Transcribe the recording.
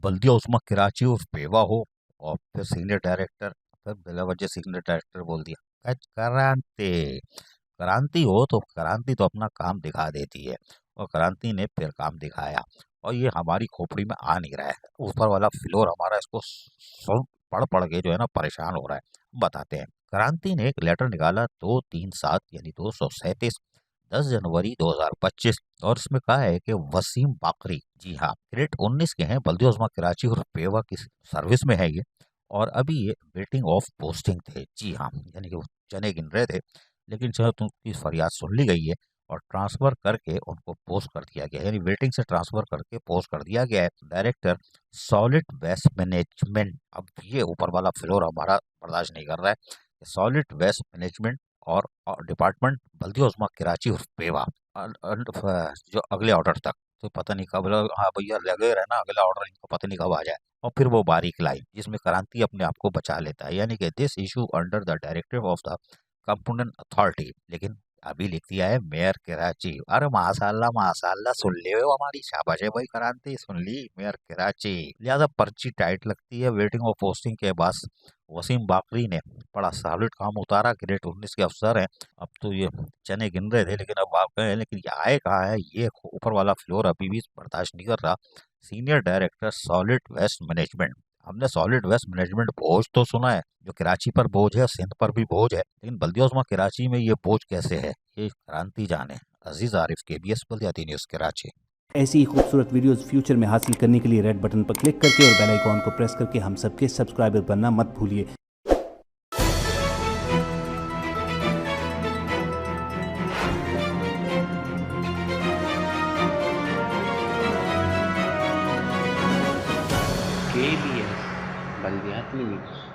बल्दिया उस्मा कराची उर्फ पेवा हो, और फिर सीनियर डायरेक्टर, फिर बिला वजह सीनियर डायरेक्टर बोल दिया। क्रांति, क्रांति हो तो क्रांति तो अपना काम दिखा देती है, और क्रांति ने फिर काम दिखाया, और ये हमारी खोपड़ी में आ नहीं रहा है। ऊपर वाला फ्लोर हमारा इसको सुन पढ़ पढ़ के जो है ना परेशान हो रहा है। बताते हैं। क्रांति ने एक लेटर निकाला 237 यानी 237 10 जनवरी 2025, और इसमें कहा है कि वसीम बाकरी, जी हाँ, ग्रेड 19 के हैं, बल्दिया उस्मा कराची और पेवा की सर्विस में है ये, और अभी ये वेटिंग ऑफ पोस्टिंग थे। जी हाँ, यानी कि वो चने गिन रहे थे, लेकिन जब उनकी फरियाद सुन ली गई है और ट्रांसफर करके उनको पोस्ट कर दिया गया है, यानी वेटिंग से ट्रांसफर करके पोस्ट कर दिया गया है। डायरेक्टर सॉलिड वेस्ट मैनेजमेंट, अब ये ऊपर वाला फ्लोर हमारा बर्दाश्त नहीं कर रहा है। सॉलिड वेस्ट मैनेजमेंट और डिपार्टमेंट बल्दिया उस्मा कराची और पेवा, जो अगले ऑर्डर तक, तो पता नहीं कब हाँ भैया लगे रहना, अगला ऑर्डर इनको पता नहीं कब आ जाए। और फिर वो बारीक लाइन जिसमें क्रांति अपने आप को बचा लेता है, यानी कि this issue under the directive of the component authority, लेकिन अभी लिख दिया है मेयर कराची। अरे माशाल्लाह माशाल्लाह, सुन ले हो हमारी, शाबाश है भाई क्रांति, सुन ली मेयर कराची। लिहाजा पर्ची टाइट लगती है। वेटिंग और पोस्टिंग के बाद वसीम बाकरी ने बड़ा सॉलिड काम उतारा। ग्रेड 19 के अफसर हैं। अब तो ये चने गिन रहे थे, लेकिन अब आप कहें, लेकिन ये आए कहाँ है, ये ऊपर वाला फ्लोर अभी भी बर्दाश्त नहीं कर रहा। Senior director solid waste management, हमने सॉलिड वेस्ट मैनेजमेंट बोझ तो सुना है, जो कराची पर बोझ है, सिंध पर भी बोझ है, लेकिन बल्दिया उस्मा कराची में ये बोझ कैसे है, ये क्रांति जाने। अजीज आरिफ, KBS बल्दियाती न्यूज़ कराची। ऐसी ही खूबसूरत वीडियोस फ्यूचर में हासिल करने के लिए रेड बटन पर क्लिक करके और बेल आइकॉन को प्रेस करके हम सबके सब्सक्राइबर बनना मत भूलिए। KBS बल्दियाती न्यूज़।